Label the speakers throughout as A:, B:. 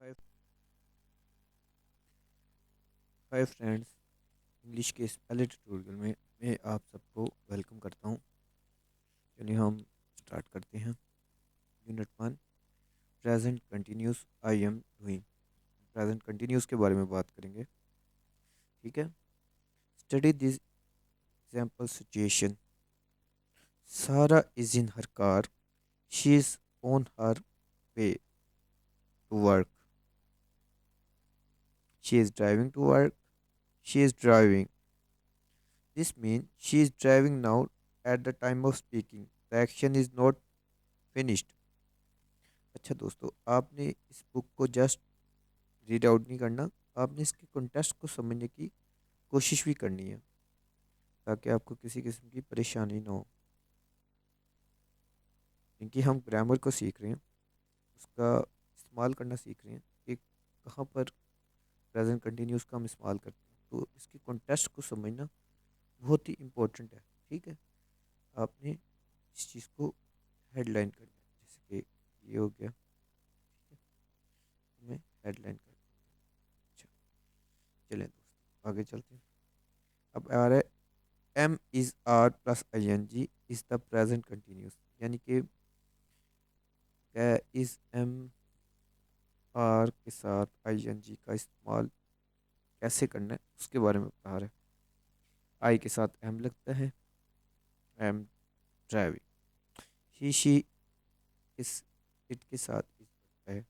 A: हाय hi friends. English के इस पहले ट्यूटोरियल में मैं आप सबको वेलकम करता हूं। चलिए हम स्टार्ट करते हैं। Unit one, present continuous I am doing. Present continuous के बारे में बात करेंगे। ठीक है। Study this example situation. Sarah is in her car, she is on her way to work, she is driving to work, she is driving. This mean she is driving now at the time of speaking, the action is not finished. अच्छा दोस्तों, आपने इस book को just read out नहीं करना, आपने इसके context को समझने की कोशिश भी करनी है, ताकि आपको किसी किस्म की परेशानी ना हो। क्योंकि हम ग्रामर को सीख रहे हैं, उसका इस्तेमाल करना सीख रहे हैं कि कहाँ पर प्रेजेंट कंटिन्यूस का हम इस्तेमाल करते हैं, तो इसके कॉन्टेक्स्ट को समझना बहुत ही इम्पोर्टेंट है। ठीक है। आपने इस चीज़ को हेडलाइन करना है, जैसे कि ये हो गया। ठीक है, मैं हेडलाइन कर। अच्छा, चलें दोस्तों आगे चलते हैं। अब आ रहा है am is are plus I N G is the present continuous, यानी कि क्या इज एम आर के साथ आई एन जी का इस्तेमाल कैसे करना है उसके बारे में बता रहा है। आई के साथ एम लगता है, am driving. She is it के साथ इज लगता है,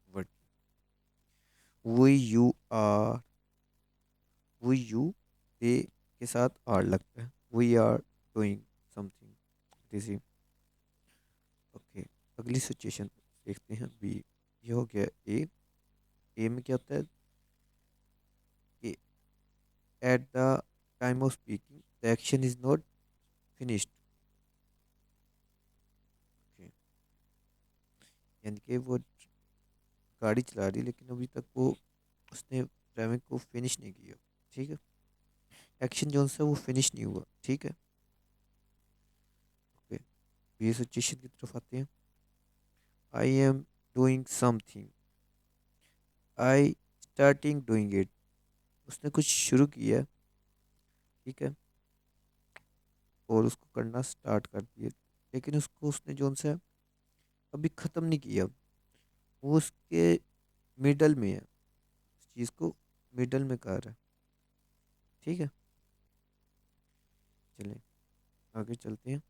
A: working. We you are, we you they के साथ आर लगता है, we are doing something, this. Okay, अगली सिचुएशन देखते हैं। बी, ये हो गया ए। ए में क्या होता है कि eight the time of speaking the action is not finished. यानी कि वो गाड़ी चला रही, लेकिन अभी तक वो उसने ड्राइविंग को फिनिश नहीं किया। ठीक है, एक्शन जो है वो फिनिश नहीं हुआ। ठीक है। ओके, ये सिचुएशन की तरफ आते हैं। आई am doing something, I starting doing it. उसने कुछ शुरू किया। ठीक है, और उसको करना स्टार्ट कर दिया, लेकिन उसको उसने जो सा अभी ख़त्म नहीं किया। वो उसके मिडल में है, उस चीज़ को मिडल में कर रहा है। ठीक है, चलें आगे चलते हैं।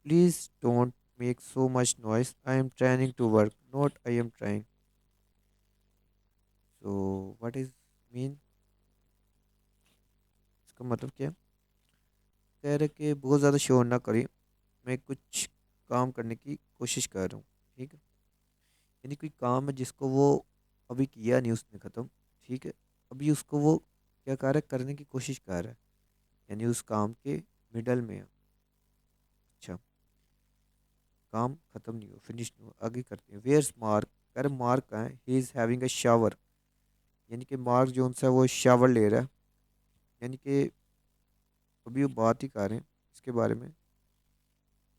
A: Please don't make so much noise, I am trying to work, not I am trying. So what is mean, इसका मतलब क्या है? कह रहे कि बहुत ज़्यादा शोर ना करें, मैं कुछ काम करने की कोशिश कर रहा हूँ। ठीक है, यानी कोई काम है जिसको वो अभी किया नहीं उसने ख़त्म। ठीक है, अभी उसको वो क्या कर रहा है, करने की कोशिश कर रहा है, यानी उस काम के मिडल में है। अच्छा, काम खत्म नहीं हुआ, फिनिश नहीं हुआ, आगे करते हैं। वेयर्स मार्क, कर मार्क का है, he is having a shower. यानी कि मार्क जो है वो शावर ले रहा है। यानी कि अभी वो बात ही कर रहे हैं इसके बारे में।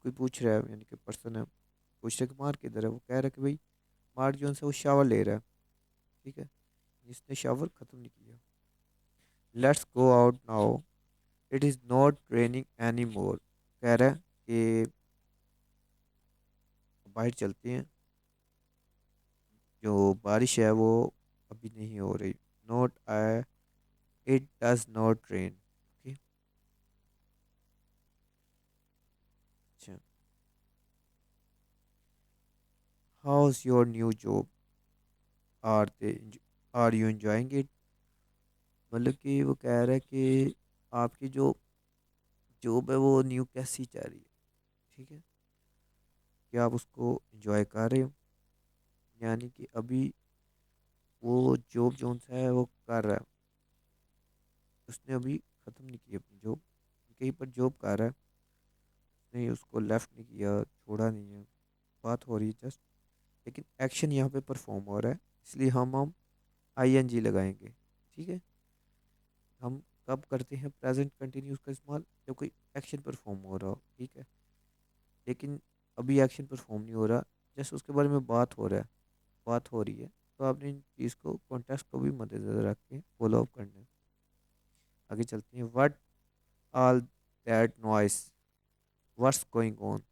A: कोई पूछ रहा है, यानी कि पर्सन है, पूछ रहा है कि मार्क किधर है, वो कह रहा है कि भाई मार्क जो है वो शावर ले रहा है। ठीक है, इसने शावर खत्म नहीं किया। Let's go out now, it is not raining any मोर। कह रहा है कि बाहर चलते हैं, जो बारिश है वो अभी नहीं हो रही। Not I, it does not rain. Okay, अच्छा। How's your new job, are they, are you enjoying it. मतलब कि वो कह रहा है कि आपकी जो जॉब है वो न्यू कैसी जा रही है। ठीक है, क्या आप उसको एंजॉय कर रहे हो? यानी कि अभी वो जॉब जो सा है वो कर रहा है, उसने अभी ख़त्म नहीं की अपनी जॉब। कहीं पर जॉब कर रहा है, नहीं उसको लेफ्ट नहीं किया, छोड़ा नहीं है, बात हो रही है जस्ट, लेकिन एक्शन यहाँ पे परफॉर्म हो रहा है, इसलिए हम आई एन जी लगाएंगे। ठीक है, हम कब करते हैं प्रेजेंट कंटिन्यूस का इस्तेमाल, जब कोई एक्शन परफॉर्म हो रहा हो। ठीक है, लेकिन अभी एक्शन परफॉर्म नहीं हो रहा, जैसे उसके बारे में बात हो रहा है, बात हो रही है, तो आपने इन चीज़ को कॉन्टेक्स्ट को भी मद्देनजर रख के फॉलो अप करना है। आगे चलते हैं। What all that noise, what's going on.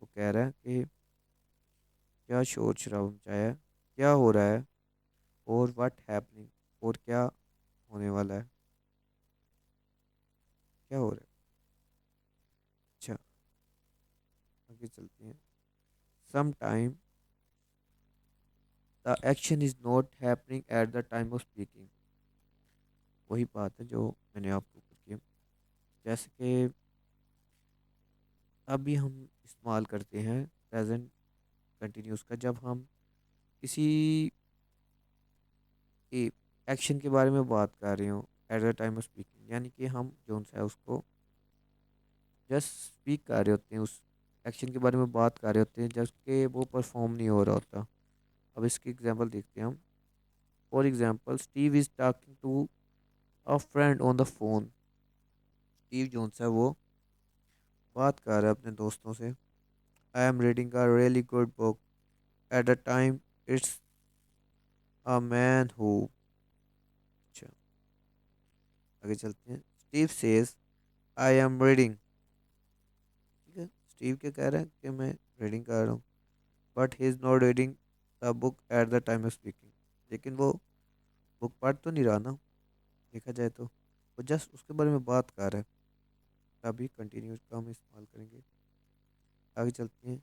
A: वो कह रहा है कि क्या शोर शराबा मचाया है, क्या हो रहा है, और व्हाट हैपनिंग, और क्या होने वाला है, क्या हो रहा है। अच्छा, आगे चलते हैं। Some time the action is not happening at the time of speaking. वही बात है जो मैंने आपको ऊपर की। जैसे कि अभी हम इस्तेमाल करते हैं प्रेजेंट कंटिन्यूस का, जब हम किसी एक्शन के बारे में बात कर रहे हो eight the time of speaking, यानी कि हम जो सा है उसको जस्ट स्पीक कर रहे होते हैं, उस एक्शन के बारे में बात कर रहे होते हैं जबकि वो परफॉर्म नहीं हो रहा होता। अब इसकी एग्जांपल देखते हैं हम। For example, Steve is talking to a friend on the phone. Steve जो सा है वो बात कर रहा है अपने दोस्तों से। I am reading a really good book eight the time, it's a man who. अच्छा, आगे चलते हैं। Steve says I am reading. ठीक है, स्टीव क्या कह रहा है कि मैं रीडिंग कर रहा हूँ, but he is not reading the book eight the time of speaking. लेकिन वो बुक पढ़ तो नहीं रहा ना, देखा जाए तो वो जस्ट उसके बारे में बात कर रहा है। तभी कंटिन्यूस का हम इस्तेमाल करेंगे। आगे चलते हैं।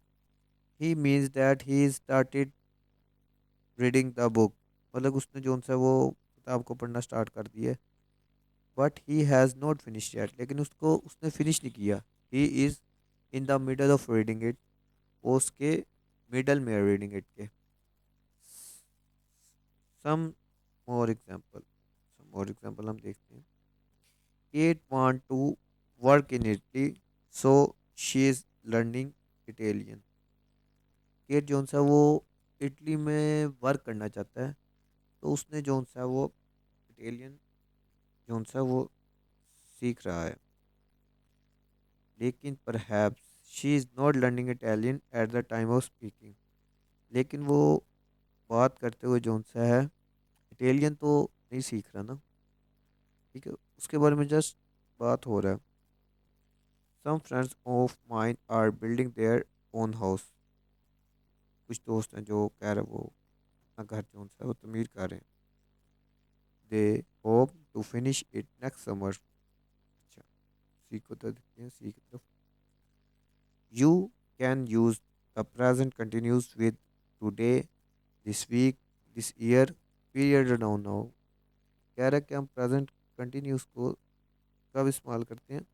A: He means that he started reading the book. मतलब उसने जो सा वो किताब को पढ़ना स्टार्ट कर दिया है, but he has not finish yet. लेकिन उसको उसने फिनिश नहीं किया। He is in the middle of reading it. वो उसके मिडल में रीडिंग इट के। सम मोर एग्जांपल, हम देखते हैं। Kate want to work in Italy, so she is learning Italian. Kate जोन सा वो इटली में वर्क करना चाहता है, तो उसने जोन सा वो इटालियन जोन सा वो सीख रहा है। लेकिन perhaps she is not learning Italian eight the time of speaking. लेकिन वो बात करते हुए जोन सा है इटालियन तो नहीं सीख रहा ना। ठीक है, उसके बारे में जस्ट बात हो रहा है। Some friends of mine are building their own house. कुछ दोस्त हैं जो कह रहे वो अपना घर जो सा है वो तमीर कर रहे हैं। They hope to finish it next summer. अच्छा, सी को तो देखते हैं, सी की तरफ। You can use the present continuous with today, this week, this year, period now now. कह रहा है कि हम प्रेजेंट कंटिन्यूस को कब इस्तेमाल करते हैं?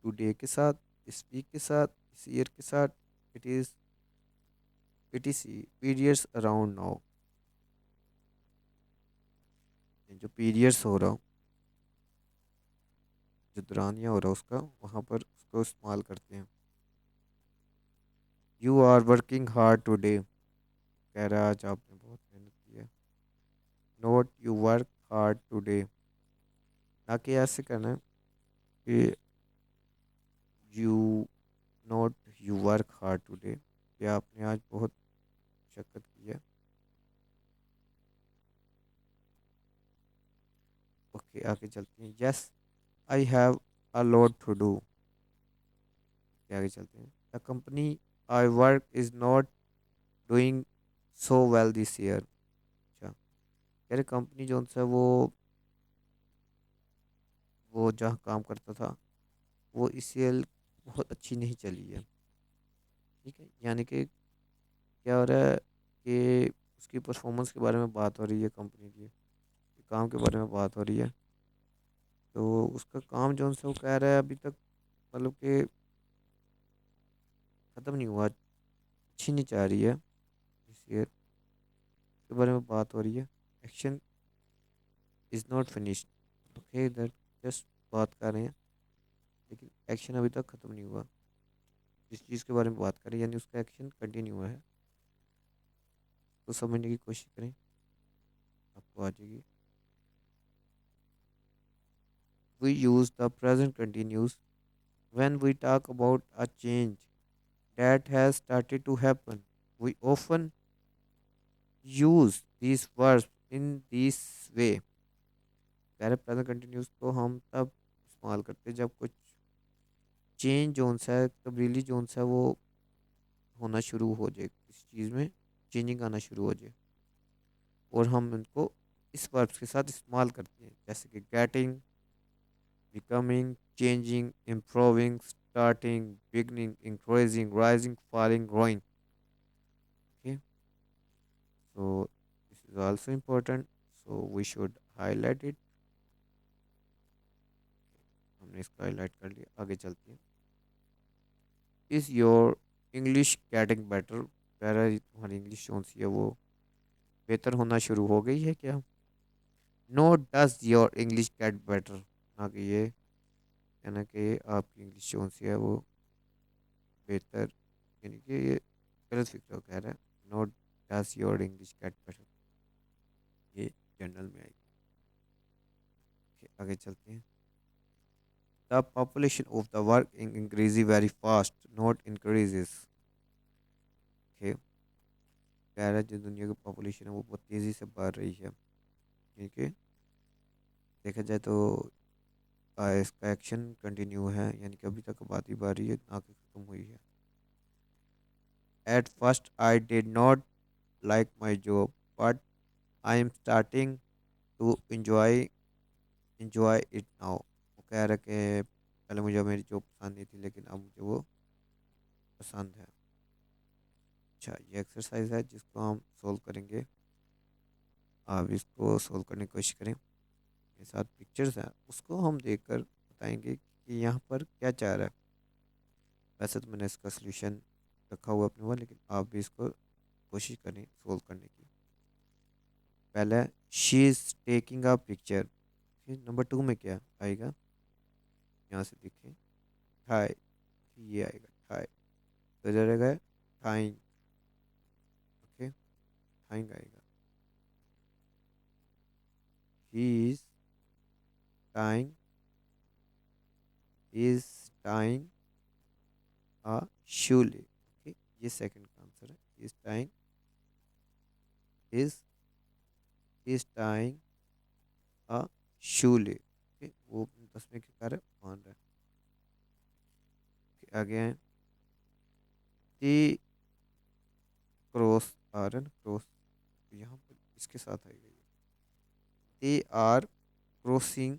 A: टुडे के साथ, इस वीक के साथ, इस ईयर के साथ। It is it is periods around now. जो पीरियड्स हो रहा हो, जो दौरानिया हो रहा है उसका, वहाँ पर उसको इस्तेमाल करते हैं। You are working hard today. कह रहा है आज आपने बहुत मेहनत की है। Not you work hard today. ना कि ऐसे करना है कि you not you work hard today, कि आपने आज बहुत मशक्क़त की है। ओके, आगे चलते हैं। Yes I have a lot to do. आगे चलते हैं। The company I work is not doing so well this year. अच्छा, कह रहे कंपनी जो सा वो जहाँ काम करता था वो इस ईयर बहुत अच्छी नहीं चली है। ठीक है, यानी कि क्या हो रहा है कि उसकी परफॉर्मेंस के बारे में बात हो रही है, कंपनी की काम के बारे में बात हो रही है। तो उसका काम जो सा वो कह रहा है अभी तक, मतलब कि ख़त्म नहीं हुआ, अच्छी नहीं चाह रही है इस ईयर, के बारे में बात हो रही है। Action is not finished. Okay, that just बात कर रहे हैं, लेकिन एक्शन अभी तक ख़त्म नहीं हुआ। जिस चीज़ के बारे में बात करें यानी उसका एक्शन कंटिन्यू है। तो समझने की कोशिश करें, आपको आ जाएगी। We use the present continuous when we talk about a change that has started to happen. We often use these verbs in this way. कह रहे प्रेजेंट कंटिन्यूस को हम तब इस्तेमाल करते हैं जब कुछ चेंज जोन सा है, तब्दीली जोन सा है, वो होना शुरू हो जाए, किसी चीज़ में चेंजिंग आना शुरू हो जाए, और हम उनको इस वर्ब्स के साथ इस्तेमाल करते हैं, जैसे कि getting, becoming, changing, improving, starting, beginning, increasing, rising, falling, growing. Okay, so this is also important. So we should highlight it. हमने इसको हाईलाइट कर लिया, आगे चलते हैं. Is your English getting better? कह रहा है तुम्हारी इंग्लिश कौन सी है वो बेहतर होना शुरू हो गई है क्या? No does your English get better, ना कि ये कहना कि आपकी इंग्लिश कौन सी है वो बेहतर, यानी कि ये गलत फिक्र कह रहा है. No does your English get better, ये जनरल में आएगी. Okay, आगे चलते हैं. The population of the work increase very fast, not increases. Okay, कह रहा है जो दुनिया की पॉपुलेशन है वो बहुत तेज़ी से बढ़ रही है. ठीक है, देखा जाए तो इसका एक्शन कंटिन्यू है, यानी कि अभी तक आबादी बढ़ रही है, ना कि ख़त्म हुई है. At first I did not like my job, but I am starting to enjoy it now. वो कह रहा है कि पहले मुझे मेरी जॉब पसंद नहीं थी, लेकिन अब मुझे वो पसंद है. अच्छा, ये एक्सरसाइज है जिसको हम सोल्व करेंगे. आप इसको सोल्व करने की कोशिश करें. ये साथ पिक्चर्स हैं, उसको हम देखकर बताएंगे कि यहाँ पर क्या चाह रहा है. वैसे तो मैंने इसका सोल्यूशन रखा हुआ अपने पास, लेकिन आप भी इसको कोशिश करें सोल्व करने की. पहला, she is taking a picture. Number two में क्या आएगा, यहाँ से देखें, ठाई, ये आएगा ठाई. तो इधर आएगा टाइंग. ओके, टाइंग आएगा. He tying is tying a shoelace. Okay, ये सेकंड का आंसर है. Is tying is is tying a shoelace. Okay, वो 10 में क्या कर रहा है, मान रहा है. Okay, आगे हैं. दी क्रॉस आ रहा है ना, क्रॉस, यहाँ पर इसके साथ आएगा ये. They are crossing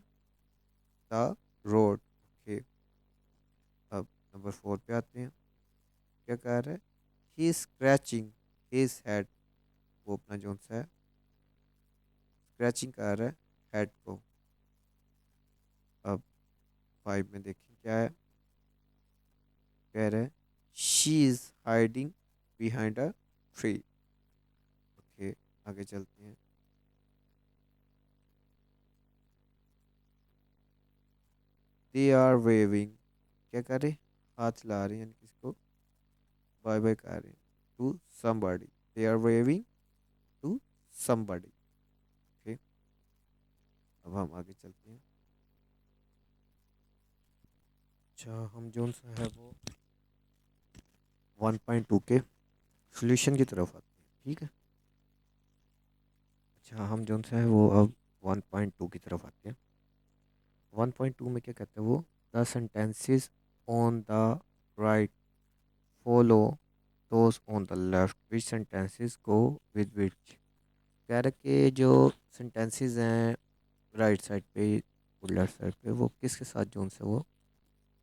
A: the road. Okay, अब नंबर फोर पे आते हैं. क्या कह रहा है, ही स्क्रैचिंग हिज हेड. वो अपना जोन सा है स्क्रैचिंग कर रहा है हेड को. अब फाइव में देखें क्या है, कह रहा है she is hiding behind a tree. Okay, आगे चलते हैं. They are waving. क्या कर रहे, हाथ हिला रहे हैं, यानी किसको बाय बाय कर रहे हैं, to somebody. They are waving to somebody. Okay, अब हम आगे चलते हैं. अच्छा, हम जोन सा है वो 1.2 के सॉल्यूशन की तरफ आते हैं. ठीक है. अच्छा, हम जोन सा है वो अब 1.2 की तरफ आते हैं. 1.2 में क्या कहते हैं वो, the sentences on the right follow those on the left, which sentences go with which. कह रहा है कि जो सेंटेंसेस हैं राइट साइड पे और लेफ्ट साइड पे, वो किसके साथ जोन से वो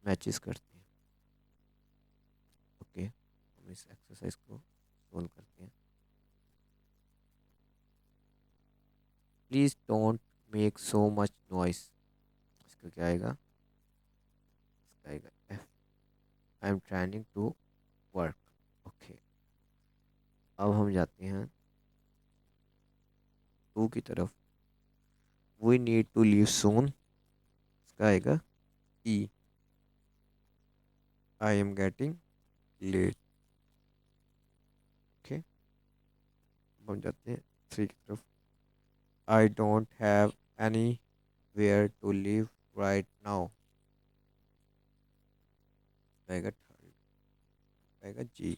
A: मैचेस करते हैं. ओके, हम इस एक्सरसाइज को सोल्व करते हैं. Please don't make so much noise. इसका क्या आएगा, इसका आएगा F. I am trying to work. Okay, अब हम जाते हैं टू की तरफ. We need to leave soon. इसका आएगा E. I am getting late. Okay, अब हम जाते हैं थ्री की तरफ. I don't have anywhere to live right now. आएगा थर्ड. आएगा G.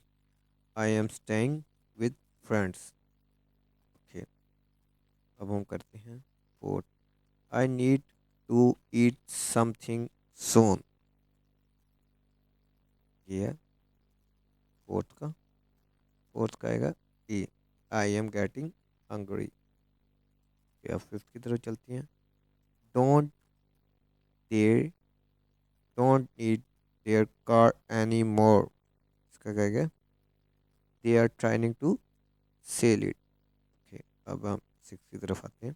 A: I am staying with friends. Okay, अब हम करते हैं fourth. I need to eat something soon. ये है फोर्थ का आएगा E. I am getting hungry. अब फिफ्थ की तरफ चलती हैं। Don't there don't need their car anymore. इसका क्या है? They are trying to sell it. Okay, अब हम सिक्स की तरफ आते हैं।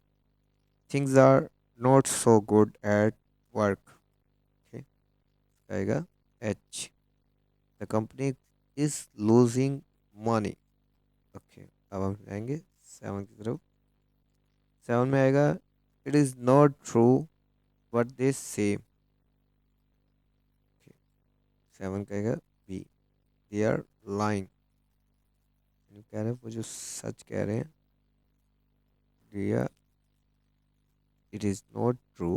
A: Things are not so good at work. Okay, आएगा H. The company is losing money. Okay, अब हम जाएंगे सेवन की तरफ। सेवन में आएगा it is not true what दे से। सेवन कहेगा बी। They are lying. कह रहे हैं वो जो सच कह रहे हैं। दिया it is not true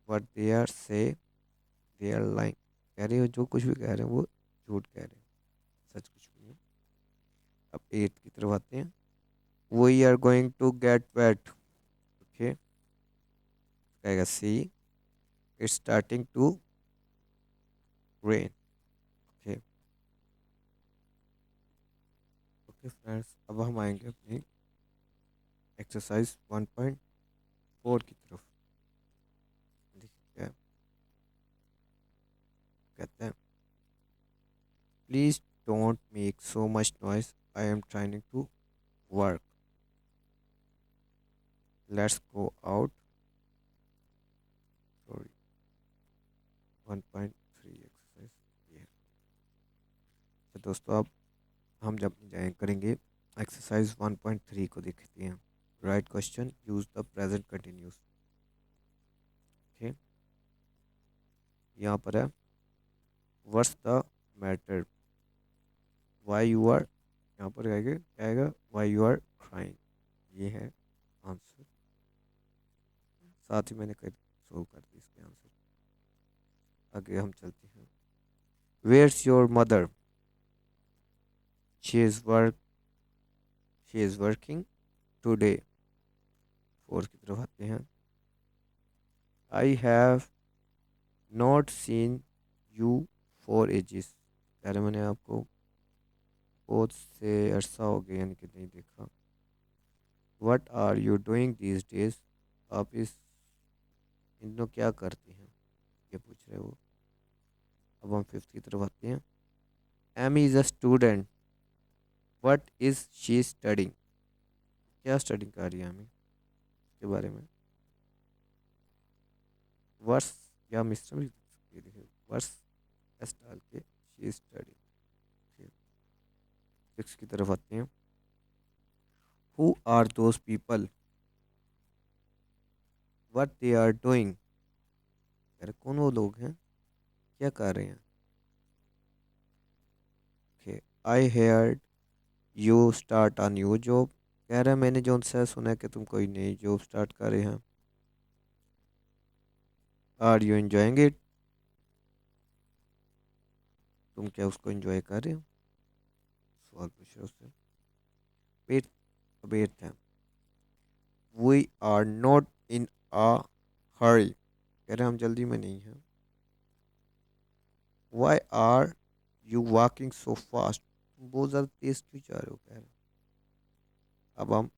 A: what they are say. They are lying. कह रहे हो जो कुछ भी कह रहे हैं वो झूठ कह रहे हैं, सच कुछ भी नहीं। अब एट की तरफ आते हैं। We are going to get wet. Okay, कहेगा C. It's starting to rain. Okay. Okay friends, अब हम आएंगे अपनी एक्सरसाइज 1.4 की तरफ। देखिए क्या कहते हैं। Please don't make so much noise, I am trying to work. Let's go out. Sorry, 1.3 exercise ये है। तो दोस्तों अब हम जब जाए करेंगे एक्सरसाइज 1.3 को देखते हैं। Write question, use the present continuous. Okay, यहाँ पर है what's the matter, why you are. यहाँ पर क्या आएगा? Why you are crying. ये है आंसर। साथ ही मैंने कर शो कर दी इसके आंसर। आगे हम चलते हैं। Where's your mother? She is work she is working today. Fourth की तरफ आते हैं। I have not seen you for ages. कह रहे मैंने आपको बहुत से अरसा हो गया यानी कि नहीं देखा। What are you doing these days? आप इस इन दिनों क्या करते हैं, ये पूछ रहे हो। अब हम फिफ्थ की तरफ आते हैं। Amy is a student, what is she studying? क्या स्टडिंग कर रही है एमी, के बारे में। वर्स या मिस्टर भी लिख सकती है, देखिए वर्स एस डाल के शी स्टडिंग। सिक्स की तरफ आते हैं। Who are those people, what they are doing? यार कौन वो लोग हैं, क्या कर रहे हैं। Okay, I heard you start a new job. कह रहा है मैंने जो उनसे सुना है कि तुम कोई नई जॉब स्टार्ट कर रहे हैं। Are you enjoying it? तुम क्या उसको एंजॉय कर रहे हो, सवाल पूछ रहे हो उससे। वेट, वेट है। We are not in a hurry. कह रहे हम जल्दी में नहीं हैं। Why are you walking so fast? बहुत ज़्यादा तेज क्यों जा रहे हो, कह रहे। अब हम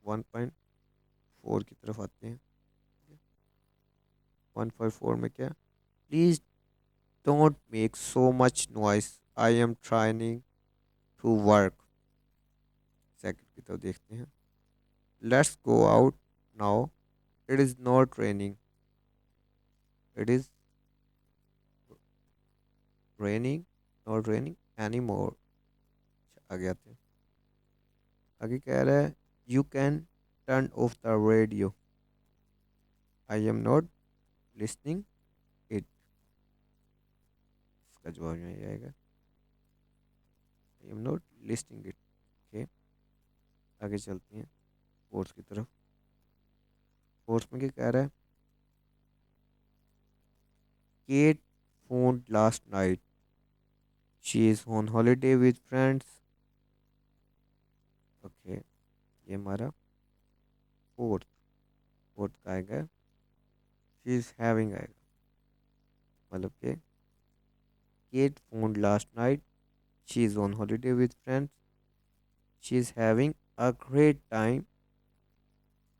A: 1.4 की तरफ आते हैं। 1.4 में क्या? Please don't make so much noise, I am trying to work. Second की तरफ देखते हैं। Let's go out now, it is not raining. It is raining not raining any more. आगे आते हैं। आगे कह रहा है you can turn off the radio, I am not listening it. इसका जवाब में आएगा I am not listening it. Okay, आगे चलते हैं फोर्थ की तरफ। फोर्थ में क्या कह रहा है? Kate phone last night, she is on holiday with friends. Okay, ये हमारा फोर्थ। फोर्थ का आएगा शी इज़ हैविंग आएगा, मतलब कि Kate phone last night, she is on holiday with friends, she is having a great time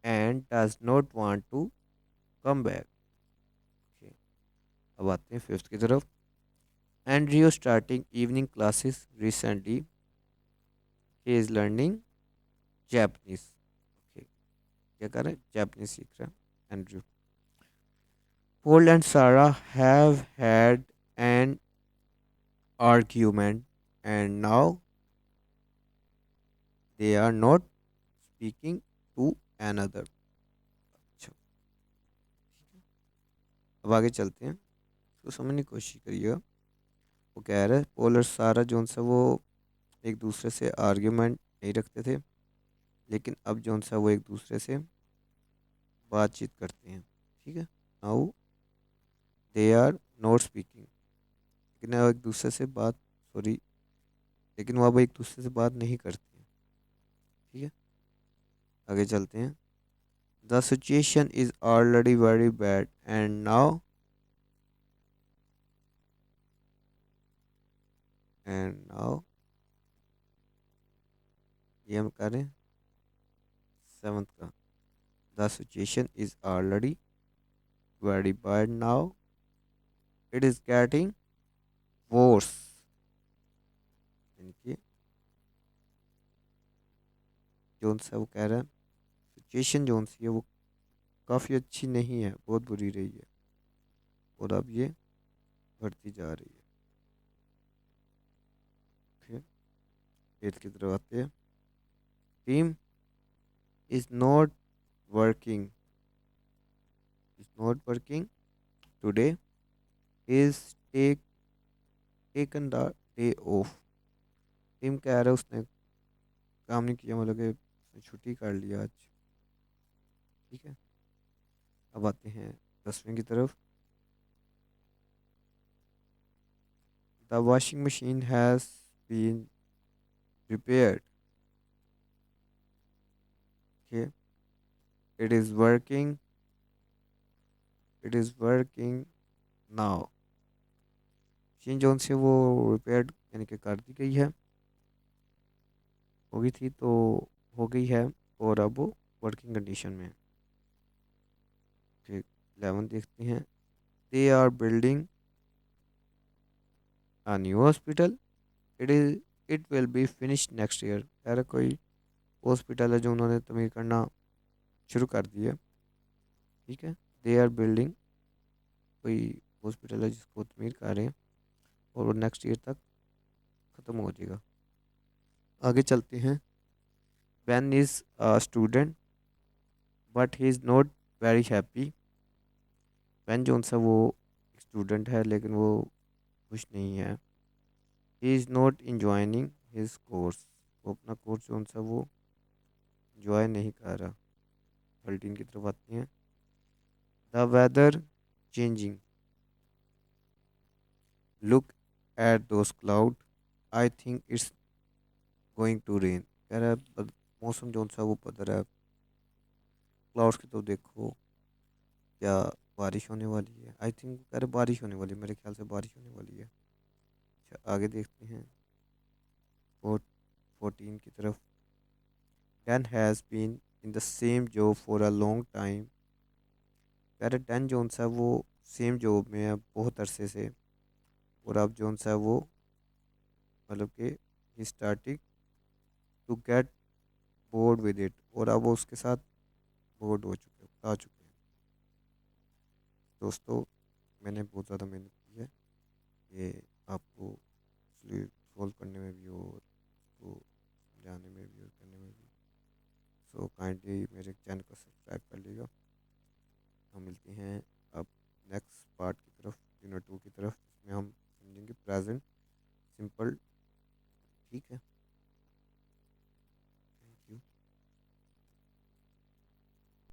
A: and does not want to come back. अब आते हैं फिफ्थ की तरफ। Andrew starting evening classes recently, he is learning Japanese. Okay, क्या कर रहे हैं, Japanese सीख रहे हैं Andrew. Paul and Sarah have had an argument and now they are not speaking to another. अच्छा, अब आगे चलते हैं, इसको समझने की कोशिश करिएगा। वो कह रहा है पोल और सारा जोन सा वो एक दूसरे से आर्ग्यूमेंट नहीं रखते थे, लेकिन अब जोन सा वो एक दूसरे से बातचीत करते हैं। ठीक है, now they are not speaking, लेकिन अब एक दूसरे से बात, सॉरी, लेकिन वो अब एक दूसरे से बात नहीं करते हैं। ठीक है, आगे चलते हैं। The situation is already very bad and now ये हम करें सेवंथ का। The situation is already very bad now, it is getting worse। यानी कि जोन सा वो कह रहा है सिचुएशन जोन सी है वो काफ़ी अच्छी नहीं है, बहुत बुरी रही है और अब ये बढ़ती जा रही है। फिर एट की तरफ आते हैं। Team is not working, is not working today, is take taken the day off. Team कह रहा है उसने काम नहीं किया, मतलब कि उसने छुट्टी कर लिया आज। ठीक है, अब आते हैं 10वीं की तरफ। The washing machine has been repaired, okay, it is working, it is working now. Machine जो से वो रिपेयर्ड यानी कि कर दी गई है, हो गई थी तो हो गई है, और अब वो वर्किंग कंडीशन में है। फिर 11 देखते हैं। They are building a new hospital, it is it will be finish next year. कह रहा कोई हॉस्पिटल है जो उन्होंने तमीर करना शुरू कर दी है। ठीक है, दे आर बिल्डिंग कोई हॉस्पिटल है जिसको तमीर कर रहे हैं और वो नेक्स्ट ईयर तक ख़त्म हो जाएगा। आगे चलते हैं। Ben is a student but he is not very happy। Ben जो सा वो स्टूडेंट है लेकिन वो खुश नहीं है। He is not enjoying his course, वो अपना कोर्स जो सा वो इंजॉय नहीं कर रहा। 13 की तरफ आते हैं। The weather changing, look at those cloud, I think it's going to rain. कह रहा है मौसम जो सा वो बदल रहा है, क्लाउड्स की तो देखो, क्या बारिश होने वाली है। आई थिंक कह रहे बारिश होने वाली है, मेरे ख्याल से बारिश होने वाली है। अच्छा, आगे देखते हैं। 14 की तरफ। Dan has been in the same job for a long time. कह रहे डैन जोन सा वो सेम जॉब में है बहुत अरसे से, और अब जोन सा वो मतलब कि he starting to get bored with it, और अब वो उसके साथ बोर्ड हो चुके आ चुके हैं। दोस्तों, मैंने बहुत ज़्यादा मेहनत की है ये आपको सॉल्व करने में भी और उसको समझाने में भी और करने में भी। सो काइंडली मेरे चैनल को सब्सक्राइब कर लीजिएगा। हम मिलते हैं